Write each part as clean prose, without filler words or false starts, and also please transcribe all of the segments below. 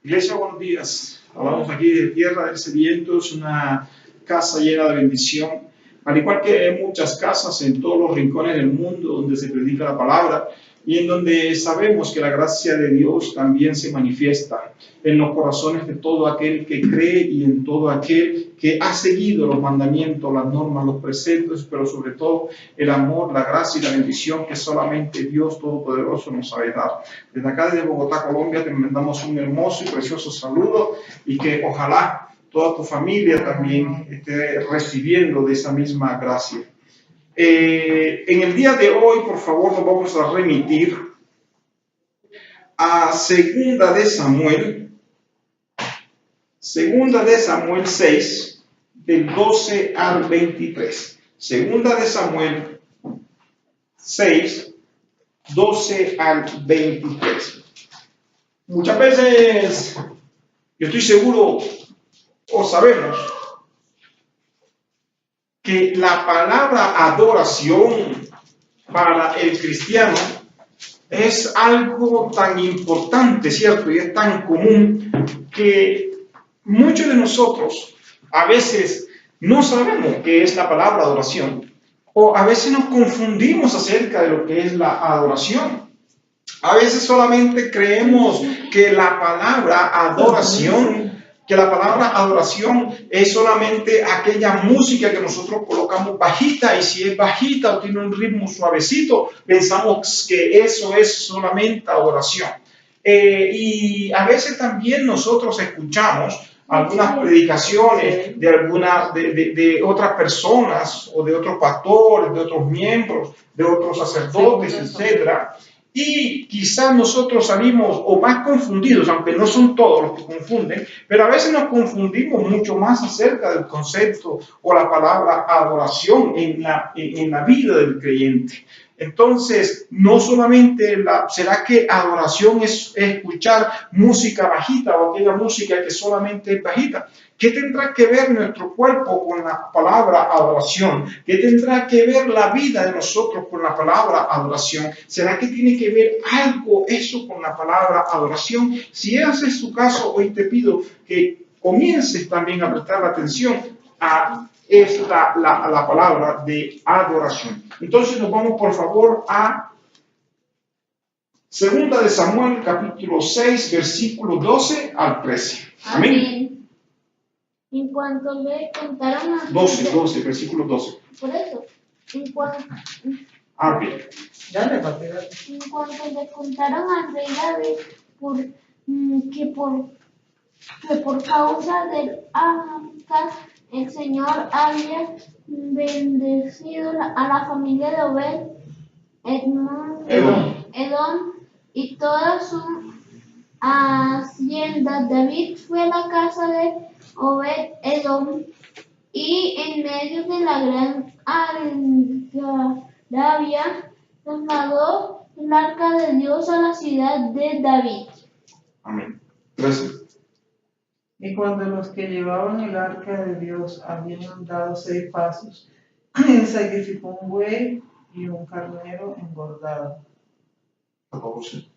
Iglesia, buenos días. Hablamos aquí de Tierra del Sediento, es una casa llena de bendición, al igual que muchas casas en todos los rincones del mundo donde se predica la palabra y en donde sabemos que la gracia de Dios también se manifiesta en los corazones de todo aquel que cree y en todo aquel que ha seguido los mandamientos, las normas, los preceptos, pero sobre todo el amor, la gracia y la bendición que solamente Dios Todopoderoso nos sabe dar. Desde acá, desde Bogotá, Colombia, te mandamos un hermoso y precioso saludo y que ojalá toda tu familia también esté recibiendo de esa misma gracia. En el día de hoy, por favor, nos vamos a remitir a Segunda de Samuel 6, del 12 al 23. Segunda de Samuel 6, 12 al 23. Muchas veces, yo estoy seguro, o sabemos, que la palabra adoración para el cristiano es algo tan importante, ¿cierto? Y es tan común que muchos de nosotros a veces no sabemos qué es la palabra adoración, o a veces nos confundimos acerca de lo que es la adoración. A veces solamente creemos que la palabra adoración es solamente aquella música que nosotros colocamos bajita, y si es bajita o tiene un ritmo suavecito, pensamos que eso es solamente adoración. Y a veces también nosotros escuchamos algunas predicaciones de otras personas o de otros pastores, de otros miembros, de otros sacerdotes, etcétera. Y quizás nosotros salimos o más confundidos, aunque no son todos los que confunden, pero a veces nos confundimos mucho más acerca del concepto o la palabra adoración en la vida del creyente. Entonces, no solamente ¿será que adoración es escuchar música bajita o aquella música que solamente es bajita? ¿Qué tendrá que ver nuestro cuerpo con la palabra adoración? ¿Qué tendrá que ver la vida de nosotros con la palabra adoración? ¿Será que tiene que ver algo eso con la palabra adoración? Si ese es su caso, hoy te pido que comiences también a prestar atención a la palabra de adoración. Entonces nos vamos por favor a Segunda de Samuel, capítulo 6, versículo 12 al 13. Amén. En cuanto le contaron a 12, versículo 12. Por eso, en cuanto le contaron al rey David que por causa del Arca el Señor había bendecido a la familia de Obed Edom y toda su hacienda. David fue a la casa de Obed Edom y en medio de la gran algarabía trasladó el arca de Dios a la ciudad de David. Amén. Gracias. Y cuando los que llevaban el arca de Dios habían andado 6 pasos, sacrificó un buey y un carnero engordado.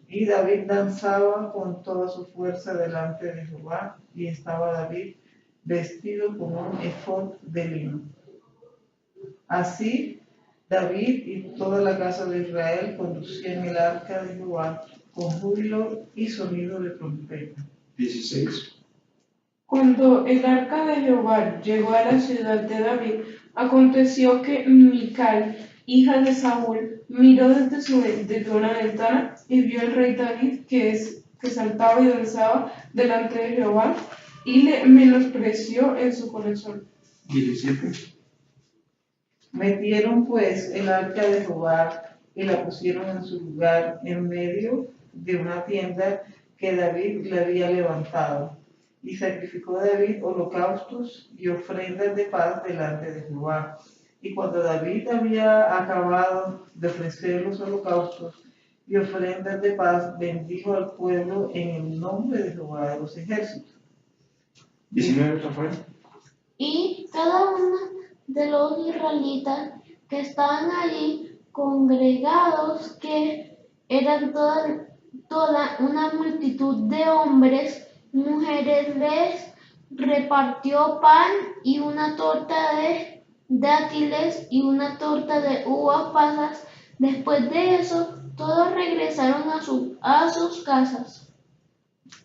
Y David danzaba con toda su fuerza delante de Jehová, y estaba David vestido con un efod de lino. Así David y toda la casa de Israel conducían el arca de Jehová con júbilo y sonido de trompeta. 16. Cuando el arca de Jehová llegó a la ciudad de David, aconteció que Mical, hija de Saúl, miró desde una ventana y vio al rey David que saltaba y danzaba delante de Jehová, y le menospreció en su corazón. 17. Metieron pues el arca de Jehová y la pusieron en su lugar en medio de una tienda que David le había levantado. Y sacrificó David holocaustos y ofrendas de paz delante de Jehová. Y cuando David había acabado de ofrecer los holocaustos y ofrendas de paz, bendijo al pueblo en el nombre de Jehová de los ejércitos. 19, Rafael. Y cada uno de los israelitas que estaban allí congregados, que eran toda una multitud de hombres, mujeres les repartió pan y una torta de dátiles y una torta de uvas pasas. Después de eso, todos regresaron a sus casas.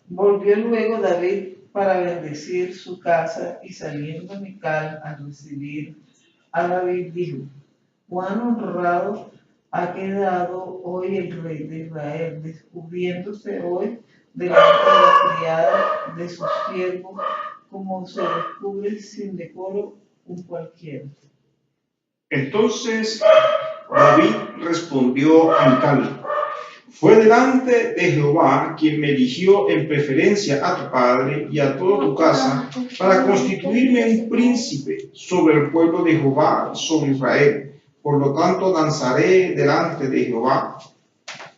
Volvió luego David para bendecir su casa y saliendo Mical a recibir a David dijo: cuán honrado ha quedado hoy el rey de Israel, descubriéndose hoy delante de la criada de sus siervos, como se descubre sin decoro un cualquiera. Entonces David respondió a Mical: fue delante de Jehová quien me eligió en preferencia a tu padre y a toda tu casa para constituirme un príncipe sobre el pueblo de Jehová, sobre Israel. Por lo tanto, danzaré delante de Jehová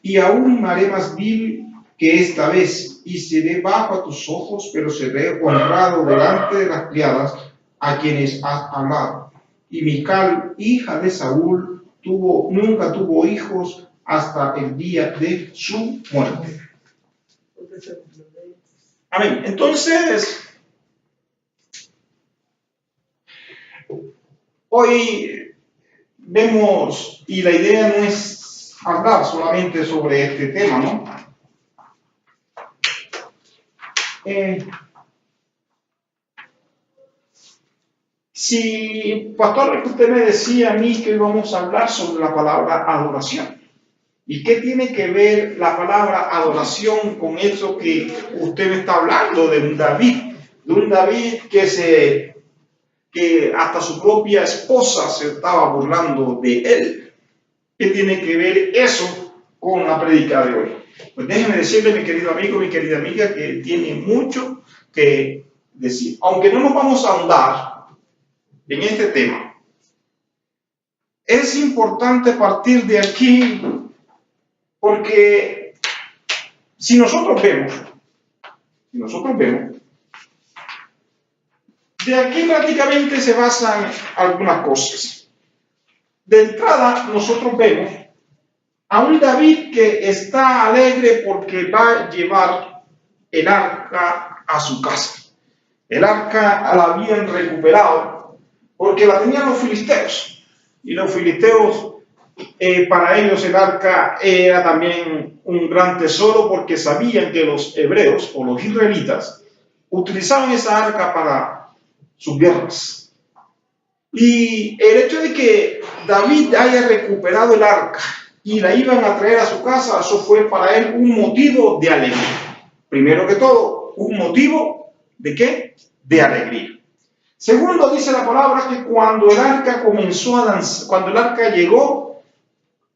y aún me haré más vil que esta vez y seré bajo a tus ojos, pero seré honrado delante de las criadas a quienes has hablado. Y Mical, hija de Saúl, nunca tuvo hijos hasta el día de su muerte. Amén. Entonces, hoy vemos, y la idea no es hablar solamente sobre este tema, ¿no? Si, pastor, usted me decía a mí que íbamos a hablar sobre la palabra adoración. ¿Y qué tiene que ver la palabra adoración con eso que usted me está hablando de un David? De un David que hasta su propia esposa se estaba burlando de él. ¿Qué tiene que ver eso con la prédica de hoy? Pues déjeme decirle, mi querido amigo, mi querida amiga, que tiene mucho que decir. Aunque no nos vamos a ahondar en este tema, es importante partir de aquí, porque si nosotros vemos, de aquí prácticamente se basan algunas cosas. De entrada, nosotros vemos a un David que está alegre porque va a llevar el arca a su casa. El arca la habían recuperado porque la tenían los filisteos. Y los filisteos, para ellos el arca era también un gran tesoro porque sabían que los hebreos o los israelitas utilizaban esa arca para sus guerras. Y el hecho de que David haya recuperado el arca y la iban a traer a su casa, eso fue para él un motivo de alegría. Primero que todo, un motivo ¿de qué? De alegría. Segundo, dice la palabra que cuando el arca comenzó a danzar, cuando el arca llegó,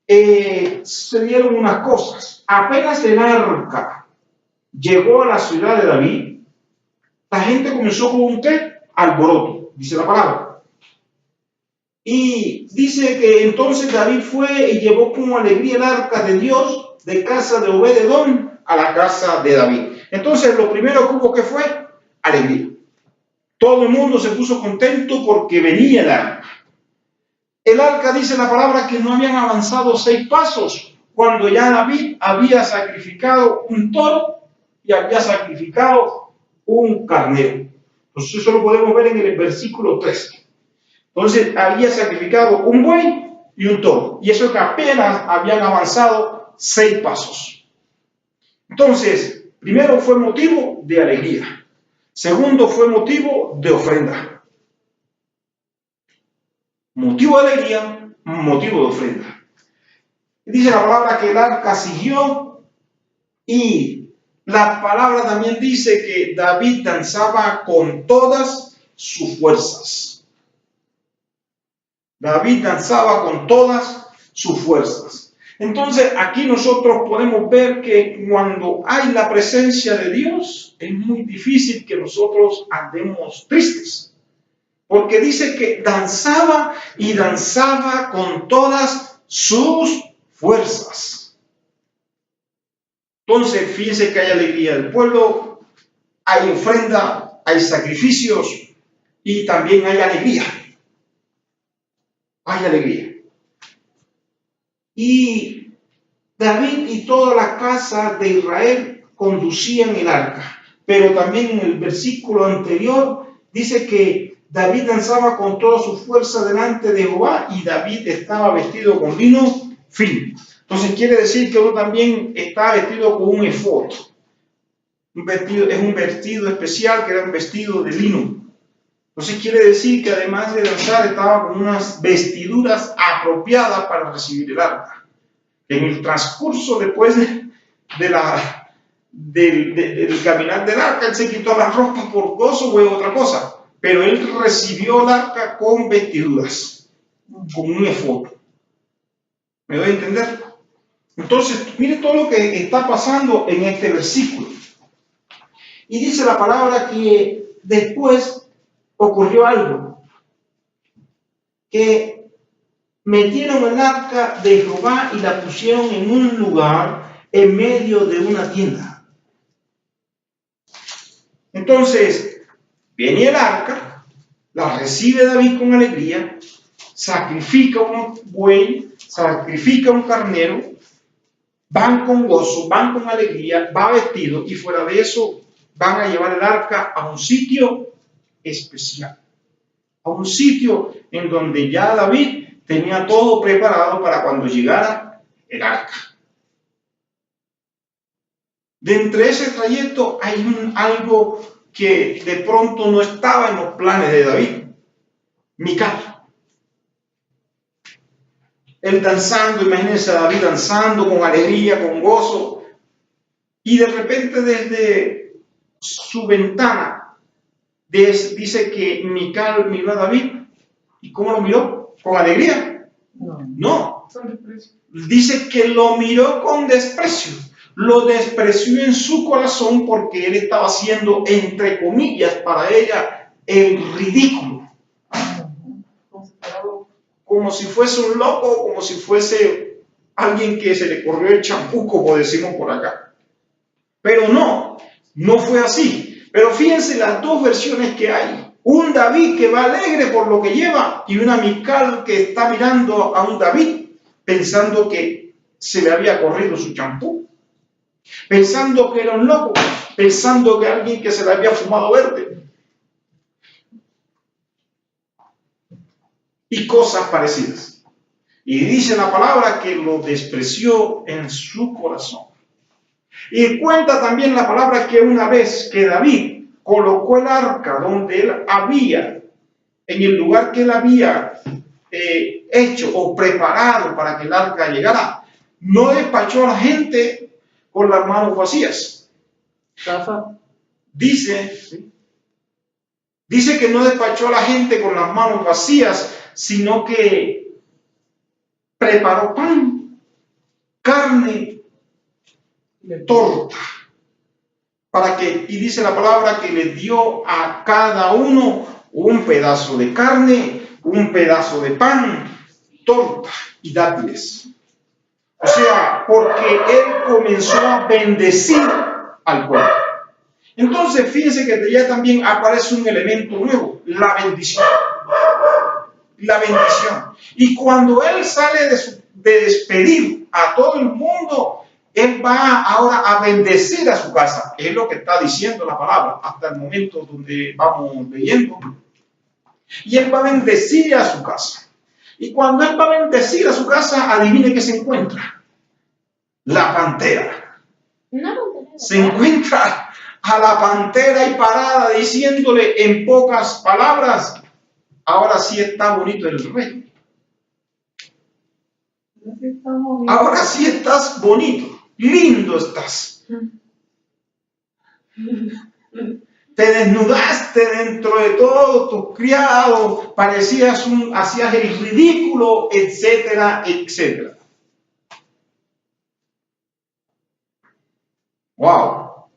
se dieron unas cosas. Apenas el arca llegó a la ciudad de David, la gente comenzó con un ¿qué? Alboroto, dice la palabra. Y dice que entonces David fue y llevó con alegría el arca de Dios de casa de Obed-edom a la casa de David. Entonces lo primero que hubo que fue alegría. Todo el mundo se puso contento porque venía el arca. El arca, dice la palabra, que no habían avanzado 6 pasos cuando ya David había sacrificado un toro y había sacrificado un carnero. Entonces eso lo podemos ver en el versículo 13. Entonces había sacrificado un buey y un toro. Y eso que apenas habían avanzado 6 pasos. Entonces, primero fue motivo de alegría. Segundo fue motivo de ofrenda. Motivo de alegría, motivo de ofrenda. Dice la palabra que el arca siguió y la palabra también dice que David danzaba con todas sus fuerzas. David danzaba con todas sus fuerzas. Entonces aquí nosotros podemos ver que cuando hay la presencia de Dios es muy difícil que nosotros andemos tristes. Porque dice que danzaba y danzaba con todas sus fuerzas. Entonces fíjense que hay alegría del pueblo, hay ofrenda, hay sacrificios y también hay alegría. Hay alegría. Y David y toda la casa de Israel conducían el arca. pero también en el versículo anterior dice que David danzaba con toda su fuerza delante de Jehová y David estaba vestido con lino fino. Entonces quiere decir que uno también está vestido con un efod. Es un vestido especial que era un vestido de lino. Entonces quiere decir que además de danzar estaba con unas vestiduras apropiadas para recibir el arca. En el transcurso después del caminar del arca, él se quitó las ropas por gozo o otra cosa, pero él recibió el arca con vestiduras, con un efod. ¿Me doy a entender? Entonces, mire todo lo que está pasando en este versículo. Y dice la palabra que después ocurrió algo, que metieron el arca de Jehová y la pusieron en un lugar en medio de una tienda. Entonces, viene el arca, la recibe David con alegría, sacrifica un buey, sacrifica un carnero, van con gozo, van con alegría, va vestido y fuera de eso van a llevar el arca a un sitio especial, a un sitio en donde ya David tenía todo preparado para cuando llegara el arca. De entre ese trayecto hay algo que de pronto no estaba en los planes de David. Mical. Él danzando, imagínense a David danzando con alegría, con gozo, y de repente desde su ventana dice que Mical miró a David. ¿Y cómo lo miró? ¿Con alegría? No. Dice que lo miró con desprecio. Lo despreció en su corazón porque él estaba haciendo, entre comillas, para ella, el ridículo. Como si fuese un loco, como si fuese alguien que se le corrió el champú, como decimos por acá. Pero no fue así. Pero fíjense las dos versiones que hay. Un David que va alegre por lo que lleva y una Mical que está mirando a un David pensando que se le había corrido su champú, pensando que era un loco, pensando que alguien que se le había fumado verde y cosas parecidas. Y dice la palabra que lo despreció en su corazón. Y cuenta también la palabra que una vez que David colocó el arca donde él había, en el lugar que él había hecho o preparado para que el arca llegara, no despachó a la gente con las manos vacías. Dice que no despachó a la gente con las manos vacías, sino que preparó pan, carne, torta, y dice la palabra que le dio a cada uno un pedazo de carne, un pedazo de pan, torta y dátiles. O sea, porque él comenzó a bendecir al pueblo. Entonces, fíjense que ya también aparece un elemento nuevo, la bendición. La bendición. Y cuando él sale de despedir a todo el mundo, él va ahora a bendecir a su casa. Es lo que está diciendo la palabra hasta el momento donde vamos leyendo. Y él va a bendecir a su casa. Y cuando él va a bendecir a su casa, adivine qué se encuentra. La pantera. Se encuentra a la pantera y parada diciéndole en pocas palabras: ahora sí está bonito el rey. Ahora sí estás bonito, lindo estás. Te desnudaste dentro de todos tus criados, hacías el ridículo, etcétera, etcétera. Wow.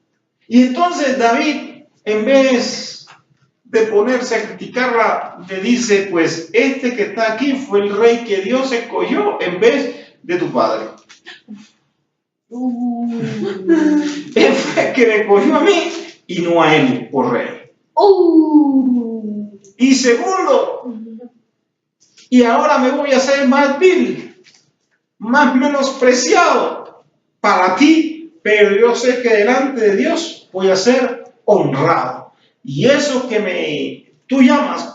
Y entonces David, en vez de ponerse a criticarla, le dice: pues este que está aquí fue el rey que Dios escogió en vez de tu padre. Él fue el que me escogió a mí y no a él por rey. Y segundo, y ahora me voy a hacer más vil, más menospreciado para ti, pero yo sé que delante de Dios voy a ser honrado. Y eso que tú llamas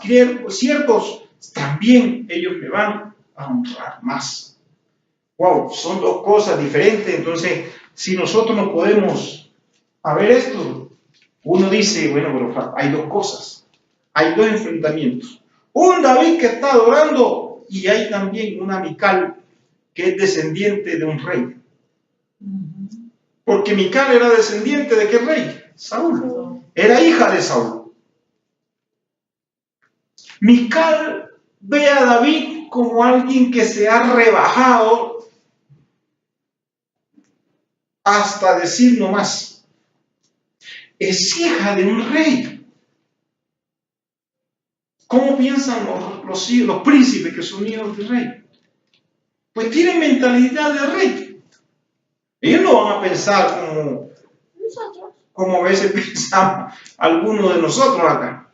siervos, también ellos me van a honrar más. Wow, son dos cosas diferentes. Entonces, si nosotros no podemos ver esto, uno dice, bueno, pero hay dos cosas, hay dos enfrentamientos. Un David que está adorando y hay también una Mical que es descendiente de un rey. Porque Mical era descendiente de qué rey? Saúl. Era hija de Saúl. Mical ve a David como alguien que se ha rebajado hasta decir no más. Es hija de un rey. ¿Cómo piensan los príncipes que son hijos del rey? Pues tienen mentalidad de rey. Ellos no van a pensar como a veces pensamos algunos de nosotros acá.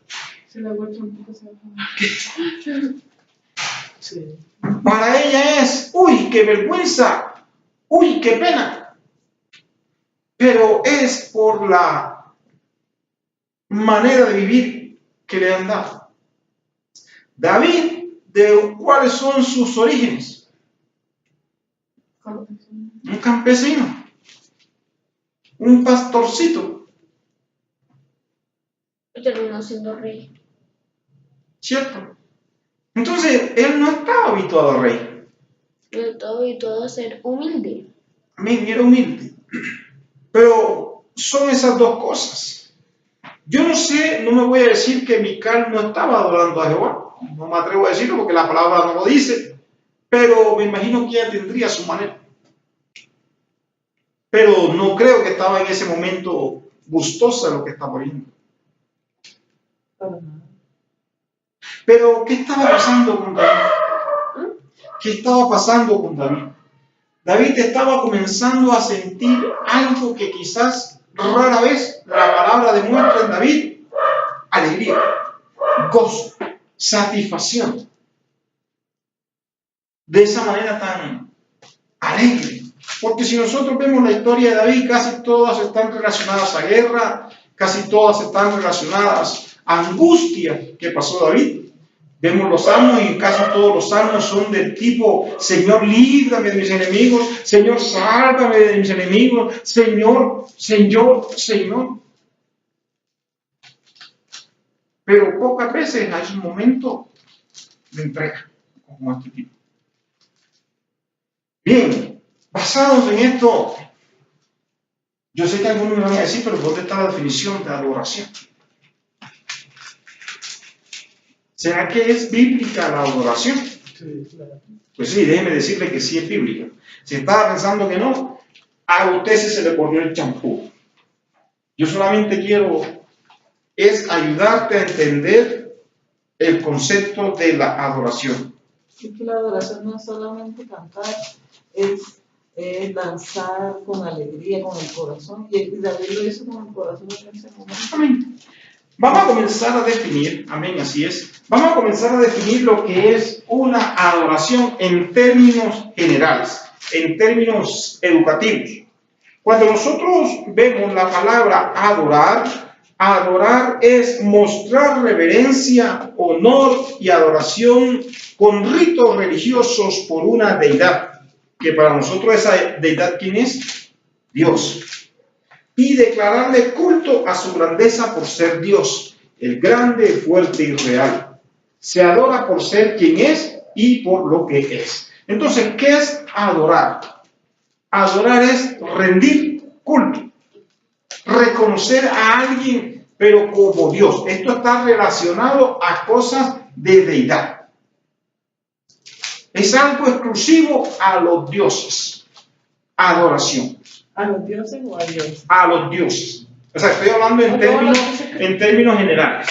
Para ella es, uy, qué vergüenza, uy, qué pena. Pero es por la manera de vivir que le han dado. David, ¿cuáles son sus orígenes? Un campesino, un pastorcito. Y terminó siendo rey. ¿Cierto? Entonces, él no estaba habituado a rey. Estaba habituado a ser humilde. Amén, era humilde. Pero son esas dos cosas. Yo no sé, no me voy a decir que Mical no estaba adorando a Jehová. No me atrevo a decirlo porque la palabra no lo dice. Pero me imagino que ella tendría su manera. Pero no creo que estaba en ese momento gustosa de lo que estaba viendo. Pero, ¿qué estaba pasando con David? ¿Qué estaba pasando con David? David estaba comenzando a sentir algo que quizás rara vez la palabra demuestra en David: alegría, gozo, satisfacción. De esa manera tan alegre. Porque si nosotros vemos la historia de David, casi todas están relacionadas a guerra, casi todas están relacionadas a angustia que pasó David. Vemos los salmos y casi todos los salmos son del tipo: Señor, líbrame de mis enemigos, Señor, sálvame de mis enemigos, Señor, Señor, Señor. Pero pocas veces hay un momento de entrega como este tipo. Bien, basados en esto, yo sé que algunos me van a decir, pero ¿dónde está la definición de adoración? ¿Será que es bíblica la adoración? Sí, claro. Pues sí, déjeme decirle que sí es bíblica. Si estaba pensando que no, a usted se le corrió el champú. Yo solamente quiero ayudarte a entender el concepto de la adoración. Es que la adoración no es solamente cantar, es danzar con alegría, con el corazón. Y David lo hizo con el corazón en ese momento. Amén. Vamos a comenzar a definir, amén, así es. Vamos a comenzar a definir lo que es una adoración en términos generales, en términos educativos. Cuando nosotros vemos la palabra adorar es mostrar reverencia, honor y adoración con ritos religiosos por una deidad, que para nosotros esa deidad, ¿quién es? Dios. Y declararle culto a su grandeza por ser Dios, el grande, fuerte y real. Se adora por ser quien es y por lo que es. Entonces, ¿qué es adorar? Adorar es rendir culto, reconocer a alguien, pero como Dios. Esto está relacionado a cosas de deidad. Es algo exclusivo a los dioses. Adoración. ¿A los dioses o a Dios? A los dioses. O sea, estoy hablando en términos generales.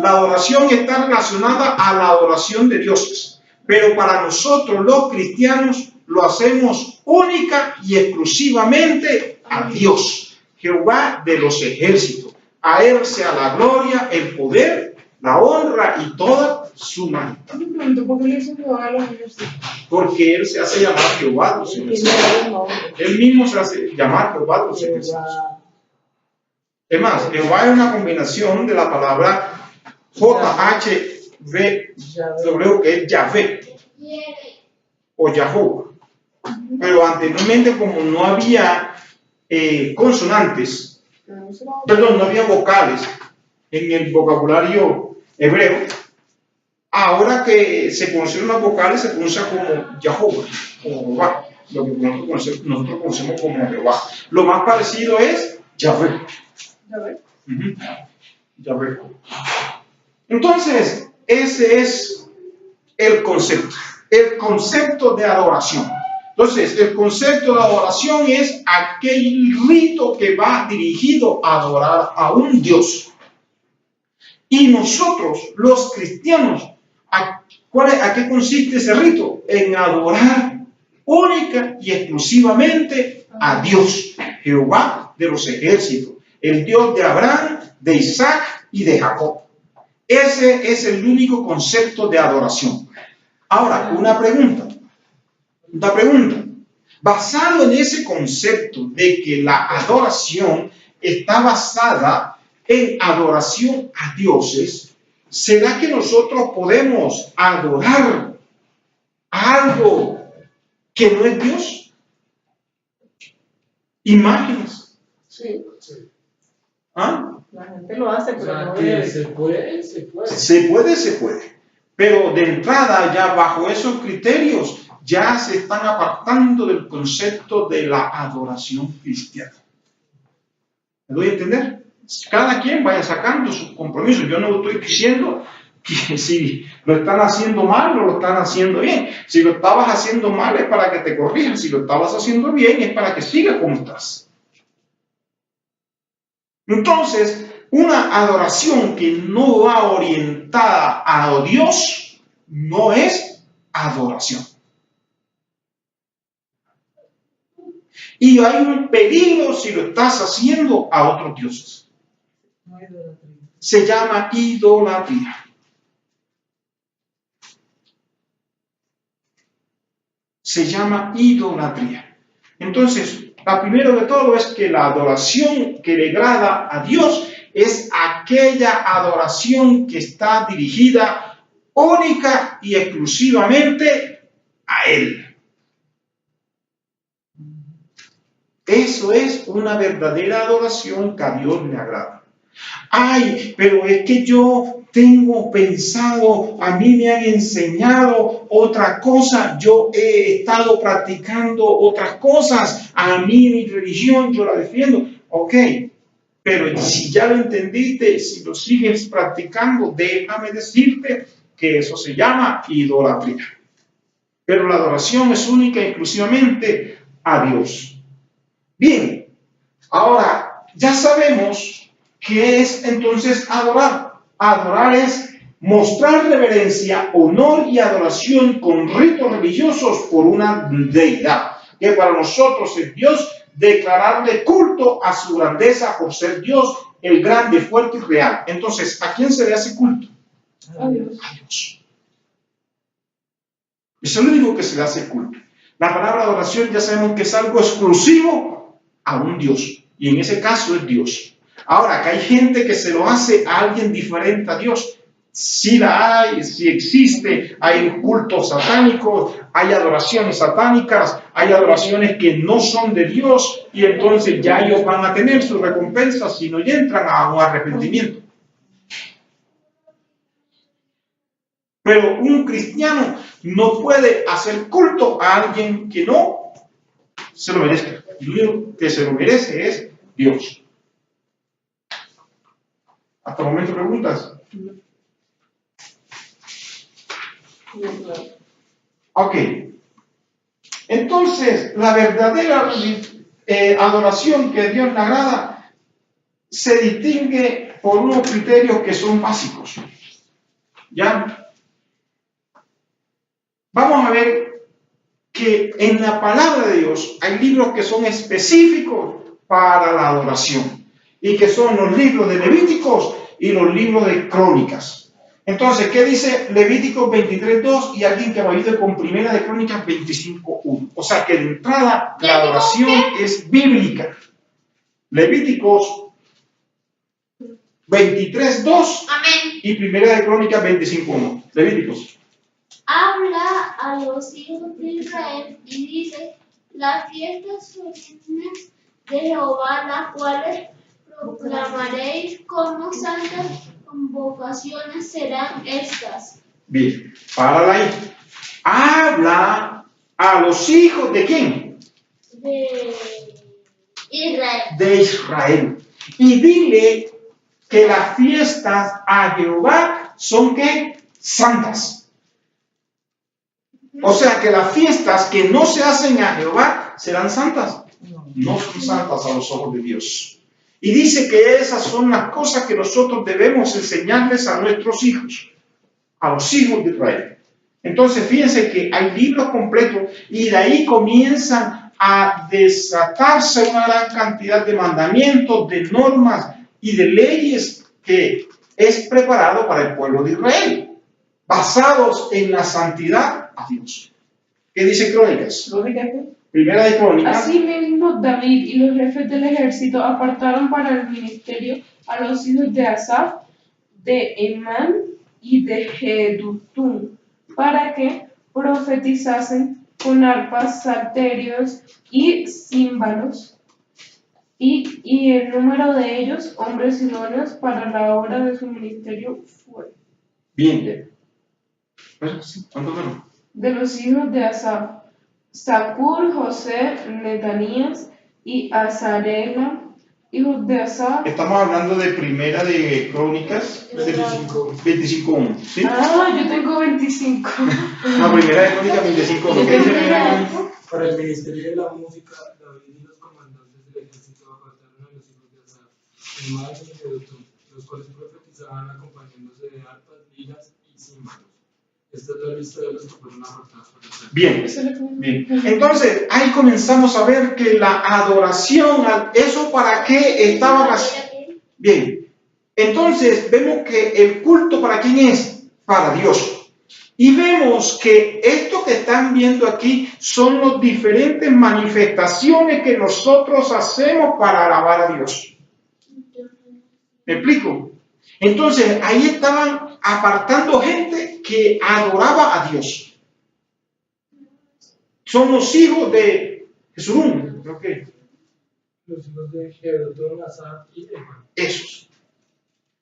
La adoración está relacionada a la adoración de dioses. Pero para nosotros los cristianos lo hacemos única y exclusivamente a Dios, Jehová de los ejércitos. A Él sea la gloria, el poder, la honra y toda su majestad. ¿Por qué le hizo Jehová a los ejércitos? Porque Él se hace llamar Jehová de los ejércitos. Él mismo se hace llamar Jehová de los ejércitos. Es más, Jehová es una combinación de la palabra JHVW, que es Yahvé o Yahoo. Pero anteriormente, como no había consonantes, perdón, no había vocales en el vocabulario hebreo, ahora que se conocen las vocales, se pronuncia como Yahoo o Jehová, lo que nosotros conocemos como Jehová. Lo más parecido es Yahvé. Yahvé. Entonces, ese es el concepto de adoración. Entonces, el concepto de adoración es aquel rito que va dirigido a adorar a un Dios. Y nosotros, los cristianos, ¿a qué consiste ese rito? En adorar única y exclusivamente a Dios, Jehová de los ejércitos, el Dios de Abraham, de Isaac y de Jacob. Ese es el único concepto de adoración. Ahora, una pregunta. Basado en ese concepto de que la adoración está basada en adoración a dioses, ¿será que nosotros podemos adorar a algo que no es Dios? Imágenes. Sí. ¿Ah? La gente lo hace, pero no que debe. se puede. Se puede. Pero de entrada, ya bajo esos criterios, ya se están apartando del concepto de la adoración cristiana. ¿Me doy a entender? Cada quien vaya sacando sus compromisos. Yo no estoy diciendo que si lo están haciendo mal o lo están haciendo bien. Si lo estabas haciendo mal es para que te corrijas. Si lo estabas haciendo bien es para que sigas como estás. Entonces, una adoración que no va orientada a Dios no es adoración. Y hay un peligro si lo estás haciendo a otros dioses. Se llama idolatría. Se llama idolatría. Entonces, la primero de todo es que la adoración que le agrada a Dios es aquella adoración que está dirigida única y exclusivamente a Él. Eso es una verdadera adoración que a Dios le agrada. Ay, pero es que yo tengo pensado, a mí me han enseñado otra cosa, yo he estado practicando otras cosas, a mí mi religión yo la defiendo. Ok, pero si ya lo entendiste, si lo sigues practicando, déjame decirte que eso se llama idolatría. Pero la adoración es única y exclusivamente a Dios. Bien, ahora ya sabemos ¿qué es entonces adorar? Adorar es mostrar reverencia, honor y adoración con ritos religiosos por una deidad, que para nosotros es Dios, declararle culto a su grandeza por ser Dios, el grande, fuerte y real. Entonces, ¿a quién se le hace culto? A Dios. A Dios. Eso es lo único que se le hace culto. La palabra adoración ya sabemos que es algo exclusivo a un Dios, y en ese caso es Dios. Ahora, que hay gente que se lo hace a alguien diferente a Dios, sí la hay, sí existe, hay cultos satánicos, hay adoraciones satánicas, hay adoraciones que no son de Dios, y entonces ya ellos van a tener su recompensa si no entran a un arrepentimiento. Pero un cristiano no puede hacer culto a alguien que no se lo merezca. El único que se lo merece es Dios. ¿Hasta el momento preguntas? Ok. Entonces, la verdadera adoración que a Dios le agrada se distingue por unos criterios que son básicos. ¿Ya? Vamos a ver que en la palabra de Dios hay libros que son específicos para la adoración y que son los libros de Levíticos y los libros de Crónicas. Entonces, ¿qué dice Levíticos 23:2 y alguien que lo ayude con Primera de Crónicas 25:1? O sea que de entrada la adoración es bíblica. Levíticos 23:2 Amén. y Primera de Crónicas 25:1. Levíticos. Habla a los hijos de Israel y dice: las fiestas solemnes de Jehová, las cuales proclamaréis como santas convocaciones, serán estas. Bien, párala ahí. Habla a los hijos de ¿quién? De Israel. De Israel. Y dile que las fiestas a Jehová son ¿qué? Santas. O sea que las fiestas que no se hacen a Jehová serán santas. No son santas a los ojos de Dios. Y dice que esas son las cosas que nosotros debemos enseñarles a nuestros hijos, a los hijos de Israel. Entonces fíjense que hay libros completos y de ahí comienzan a desatarse una gran cantidad de mandamientos, de normas y de leyes que es preparado para el pueblo de Israel, basados en la santidad a Dios. ¿Qué dice Crónicas? Primera de Crónicas. Asimismo, David y los jefes del ejército apartaron para el ministerio a los hijos de Asaf, de Emán y de Jedutún, para que profetizasen con arpas, salterios y címbalos, y el número de ellos, hombres idóneos para la obra de su ministerio, fue. Bien. ¿Cuántos fueron? De los hijos de Asaf: Zacur, José, Netanías y Azarela, hijos de Asaf. Estamos hablando de Primera de Crónicas 25:1. ¿Sí? Ah, yo tengo 25. No, Primera de Crónicas 25:1. ¿Qué dice Primera de Crónicas? Para el ministerio de la música, David y los comandantes del ejército apartaron a los hijos de Asaf, Emán y Jedutún, los cuales profetizaban acompañándose de arpas, liras y címbalos. Esta es la lista de los que fueron apartados por el Señor. Bien. Entonces, ahí comenzamos a ver que la adoración, ¿eso para qué estaba? Bien. Entonces, vemos que el culto ¿para quién es? Para Dios. Y vemos que esto que están viendo aquí son las diferentes manifestaciones que nosotros hacemos para alabar a Dios. ¿Me explico? Entonces, ahí estaban apartando gente que adoraba a Dios. Son los hijos de Jesurún. Okay. Los hijos de Jedutún, Asaf y Emán. Esos.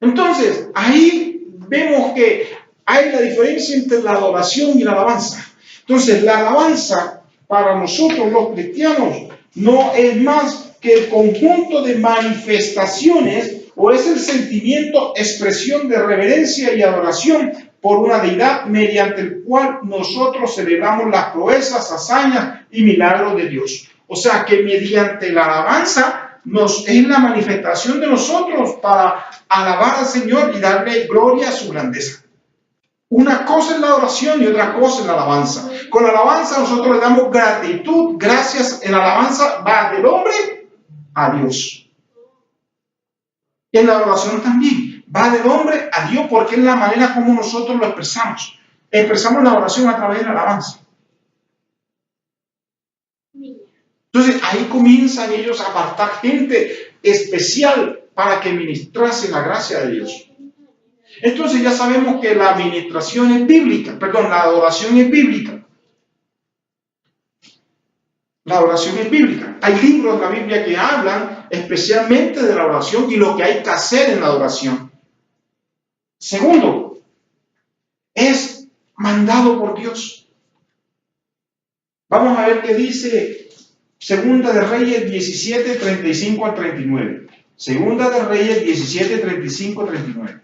Entonces, ahí vemos que hay la diferencia entre la adoración y la alabanza. Entonces, la alabanza para nosotros los cristianos no es más que el conjunto de manifestaciones o es el sentimiento, expresión de reverencia y adoración por una deidad mediante el cual nosotros celebramos las proezas, hazañas y milagros de Dios. O sea que mediante la alabanza es la manifestación de nosotros para alabar al Señor y darle gloria a su grandeza. Una cosa es la adoración y otra cosa es la alabanza. Con la alabanza nosotros le damos gratitud, gracias. En la alabanza va del hombre a Dios. Y en la adoración también va del hombre a Dios porque es la manera como nosotros lo expresamos. Expresamos la adoración a través de la alabanza. Entonces ahí comienzan ellos a apartar gente especial para que ministrase la gracia de Dios. Entonces ya sabemos que la administración es bíblica, la adoración es bíblica. La adoración es bíblica. Hay libros de la Biblia que hablan especialmente de la oración y lo que hay que hacer en la adoración. Segundo, es mandado por Dios. Vamos a ver qué dice Segunda de Reyes 17, 35 al 39. Segunda de Reyes 17, 35 al 39.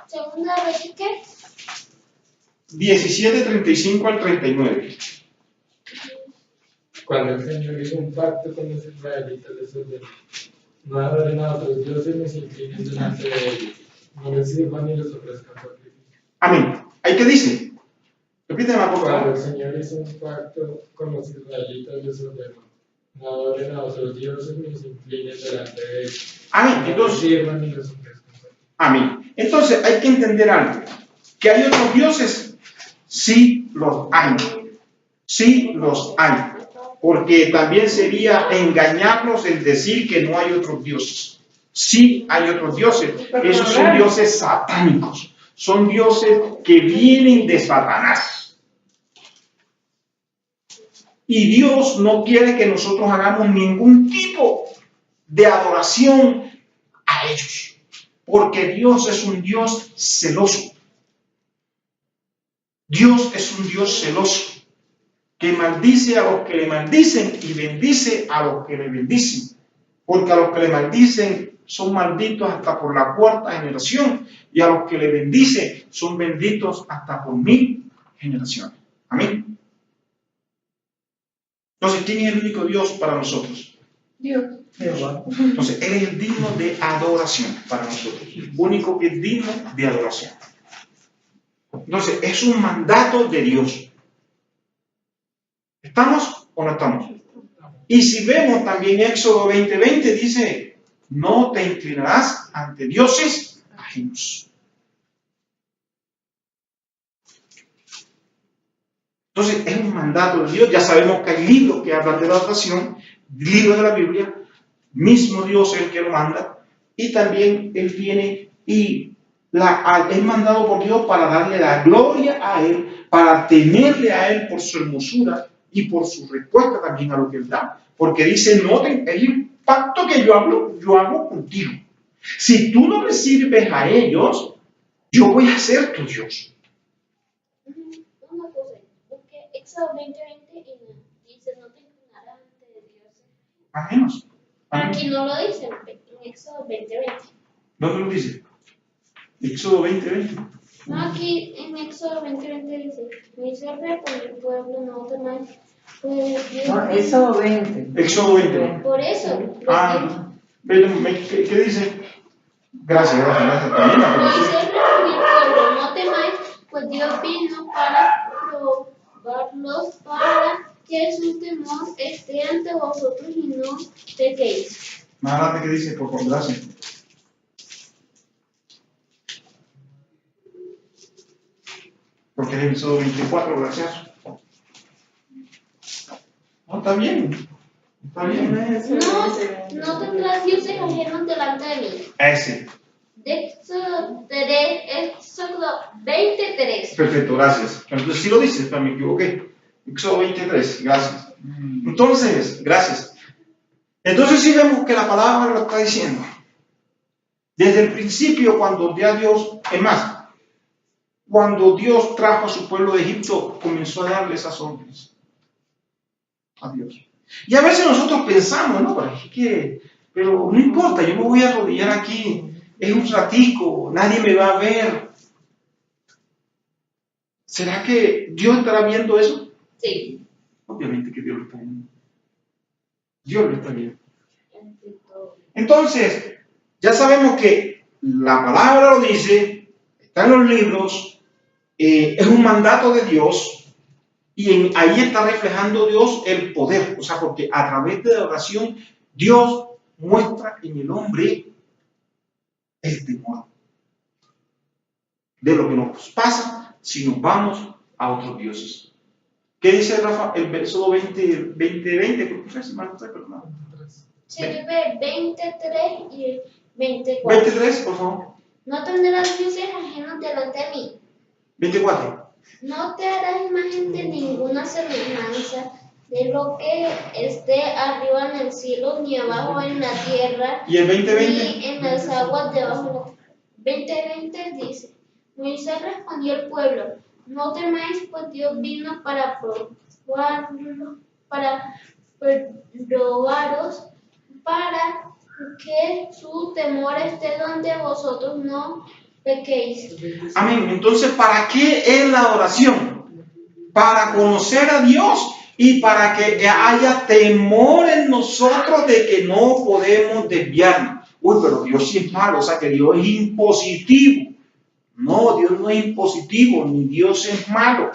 Segunda de Reyes, ¿qué? 17, 35 al 39. Cuando el Señor hizo un pacto con los israelitas, les ordenó: no adoren a otros dioses ni se inclinen delante de ellos, no les sirvan ni les ofrezcan sacrificio. Amén. ¿Ahí qué dice? Repíteme, por Cuando favor. el Señor hizo un pacto con los israelitas, les ordenó: no adoren a otros dioses ni se inclinen delante de ellos. Amén. No les Entonces, sirvan ni les ofrezcan sacrificio. amén. Entonces hay que entender algo. ¿Que hay otros dioses? Sí los hay. Sí los hay. Porque también sería engañarnos el decir que no hay otros dioses. Sí hay otros dioses. Esos son dioses satánicos. Son dioses que vienen de Satanás. Y Dios no quiere que nosotros hagamos ningún tipo de adoración a ellos. Porque Dios es un Dios celoso. Dios es un Dios celoso que maldice a los que le maldicen y bendice a los que le bendicen. Porque a los que le maldicen son malditos hasta por la cuarta generación y a los que le bendicen son benditos hasta por 1000 generaciones. Amén. Entonces, ¿quién es el único Dios para nosotros? Dios. Jehová. Entonces, Él es el digno de adoración para nosotros. El único que es digno de adoración. Entonces, es un mandato de Dios. ¿Estamos o no estamos? Y si vemos también Éxodo 20:20 dice, no te inclinarás ante dioses ajenos. Entonces, es un mandato de Dios. Ya sabemos que hay libros que hablan de la adoración, libros de la Biblia, mismo Dios es el que lo manda, y también Él viene y es mandado por Dios para darle la gloria a Él, para temerle a Él por su hermosura y por su respuesta también a lo que Él da. Porque dice, noten, es el pacto que yo hago contigo. Si tú no me sirves a ellos, yo voy a ser tu Dios. Una cosa, porque Éxodo 20:20 dice, no te inclinarás ante dioses. Ajenos. Aquí no lo dice, en Éxodo 20:20. ¿Dónde lo dice? Éxodo 20:20. No, aquí en Éxodo 20:20 dice, mi siervo con el pueblo no temáis, pues Dios. No, Éxodo 20. Éxodo 20. Por eso, ¿Qué dice? Gracias. También la mi conocí. siervo con el pueblo no temáis, pues Dios vino para probarlos, para que su temor esté ante vosotros y no pequéis. Más adelante, ¿qué dice? Por gracias. Porque es el Éxodo 24, gracias. No, está bien. Está bien. No tendrás dioses ajenos delante de mí. Ese. Éxodo 23. Perfecto, gracias. Entonces sí lo dice, pero me equivoqué. Éxodo 23, gracias. Entonces, gracias. Entonces sí vemos que la palabra lo está diciendo. Desde el principio, cuando ya Dios, es más, cuando Dios trajo a su pueblo de Egipto, comenzó a darle esas órdenes a Dios. Y a veces nosotros pensamos, no, pero no importa, yo me voy a arrodillar aquí, es un ratico, nadie me va a ver. ¿Será que Dios estará viendo eso? Sí. Obviamente que Dios lo está viendo. Dios lo está viendo. Entonces, ya sabemos que la palabra lo dice, está en los libros, es un mandato de Dios y ahí está reflejando Dios el poder. O sea, porque a través de la oración Dios muestra en el hombre el temor de lo que nos pasa si nos vamos a otros dioses. ¿Qué dice Rafa? El verso 20, creo que es, hermano, perdón. Se ve 23 y 24. 23, por favor. No tendrás dioses ajenos delante de mí. 24. No te harás imagen de ninguna semejanza de lo que esté arriba en el cielo, ni abajo en la tierra, ¿Y el 2020? ni en las aguas debajo de la tierra. 20:20 dice, Moisés respondió al pueblo, no temáis, pues Dios vino para probaros, para que su temor esté donde vosotros no pequéis. Amén. Entonces, ¿para qué es la oración? Para conocer a Dios y para que haya temor en nosotros de que no podemos desviarnos. Uy, pero Dios sí es malo, o sea que Dios es impositivo. No, Dios no es impositivo, ni Dios es malo.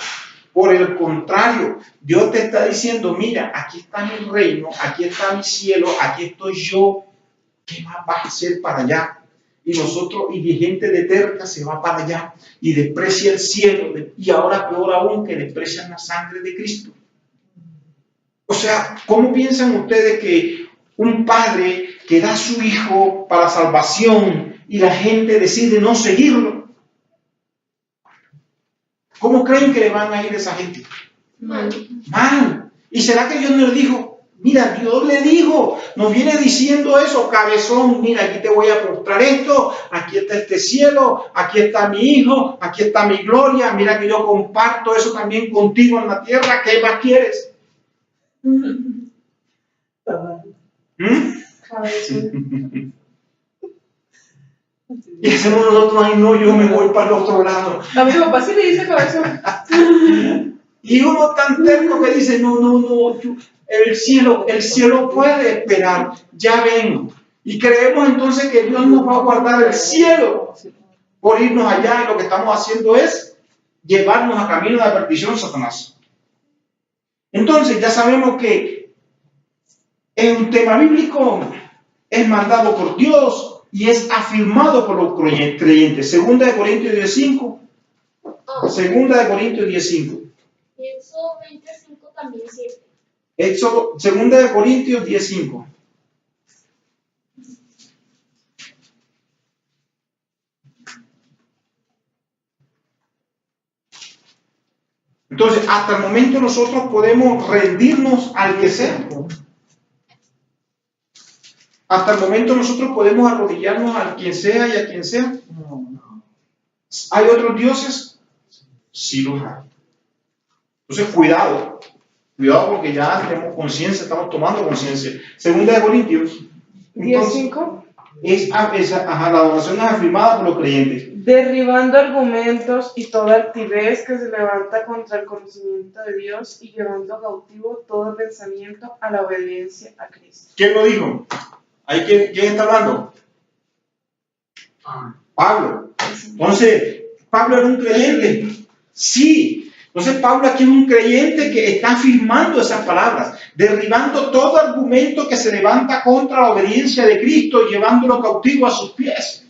Por el contrario, Dios te está diciendo, mira, aquí está mi reino, aquí está mi cielo, aquí estoy yo. ¿Qué más vas a hacer para allá? Y nosotros, y gente de terca se va para allá y desprecia el cielo, y ahora peor aún que desprecian la sangre de Cristo. O sea, ¿cómo piensan ustedes que un padre que da su Hijo para salvación y la gente decide no seguirlo, ¿cómo creen que le van a ir a esa gente? Mal. Mal. ¿Y será que Dios no le dijo? Mira, Dios le dijo, nos viene diciendo eso, cabezón, mira, aquí te voy a mostrar esto, aquí está este cielo, aquí está mi Hijo, aquí está mi gloria, mira que yo comparto eso también contigo en la tierra, ¿qué más quieres? ¿Mm? Cabezón. Y hacemos nosotros, ay no, yo me voy para el otro lado. A mi papá sí le dice cabezón. Y uno tan terco que dice, no, el cielo puede esperar, ya vengo. Y creemos entonces que Dios nos va a guardar el cielo por irnos allá, y lo que estamos haciendo es llevarnos a camino de perdición, Satanás. Entonces ya sabemos que es un tema bíblico, es mandado por Dios y es afirmado por los creyentes. Segunda de Corintios 10:5. Segunda de Corintios 10:5. Éxodo 25 también sirve. Éxodo, segunda de Corintios 10:5. Entonces, hasta el momento nosotros podemos rendirnos al que sea. Hasta el momento nosotros podemos arrodillarnos al quien sea y a quien sea. ¿Hay otros dioses? Sí los hay. Entonces, cuidado porque ya tenemos conciencia, estamos tomando conciencia. Segunda de Corintios 10:5. La adoración es afirmada por los creyentes. Derribando argumentos y toda altivez que se levanta contra el conocimiento de Dios y llevando cautivo todo pensamiento a la obediencia a Cristo. ¿Quién lo dijo? ¿Quién está hablando? Pablo. Entonces, Pablo era un creyente. Sí. Entonces, Pablo aquí es un creyente que está afirmando esas palabras, derribando todo argumento que se levanta contra la obediencia de Cristo y llevándolo cautivo a sus pies.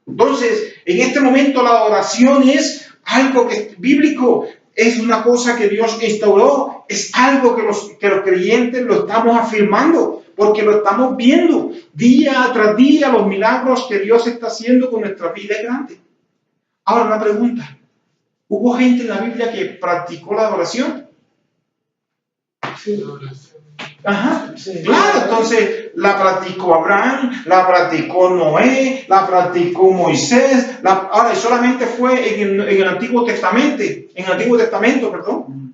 Entonces, en este momento la adoración es algo que es bíblico, es una cosa que Dios instauró, es algo que los creyentes lo estamos afirmando, porque lo estamos viendo día tras día, los milagros que Dios está haciendo con nuestra vida es grande. Ahora una pregunta, ¿hubo gente en la Biblia que practicó la adoración? Sí. Ajá, Sí. claro, entonces la practicó Abraham, la practicó Noé, la practicó Moisés, ahora y solamente fue en el Antiguo Testamento, perdón.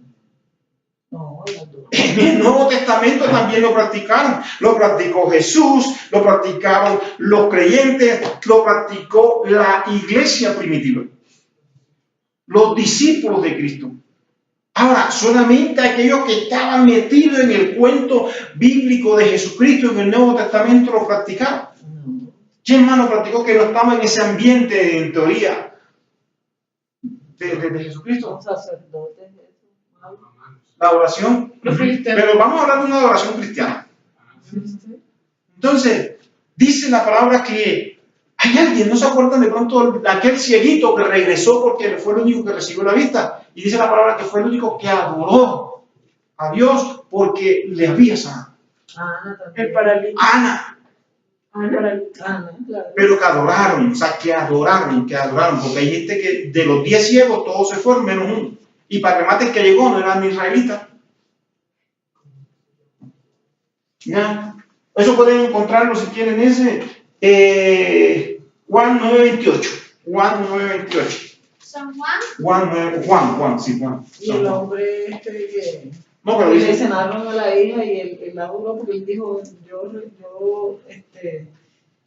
No, En el Nuevo Testamento también lo practicaron, lo practicó Jesús, lo practicaron los creyentes, lo practicó la iglesia primitiva, los discípulos de Cristo. Ahora, solamente aquellos que estaban metidos en el cuento bíblico de Jesucristo en el Nuevo Testamento lo practicaron. ¿Quién más lo practicó que no estaba en ese ambiente, en teoría, de Jesucristo? un sacerdote. La adoración. Los filisteos. Pero vamos a hablar de una adoración cristiana. Entonces, dice la palabra que hay alguien, ¿no se acuerdan de pronto de aquel cieguito que regresó porque fue el único que recibió la vista? Y dice la palabra que fue el único que adoró a Dios porque le había sanado. El paralítico. Ana, Paralítico. Claro. pero que adoraron, o sea, que adoraron, porque hay gente que de los 10 ciegos todos se fueron menos uno. Y para remate el que llegó no era ni israelita. ¿Ya? Eso pueden encontrarlo si quieren ese. Juan 9:28. Juan 9:28. San Juan. Juan. Y el hombre que No, pero le dice. cenaron a la hija y él adoró porque él dijo,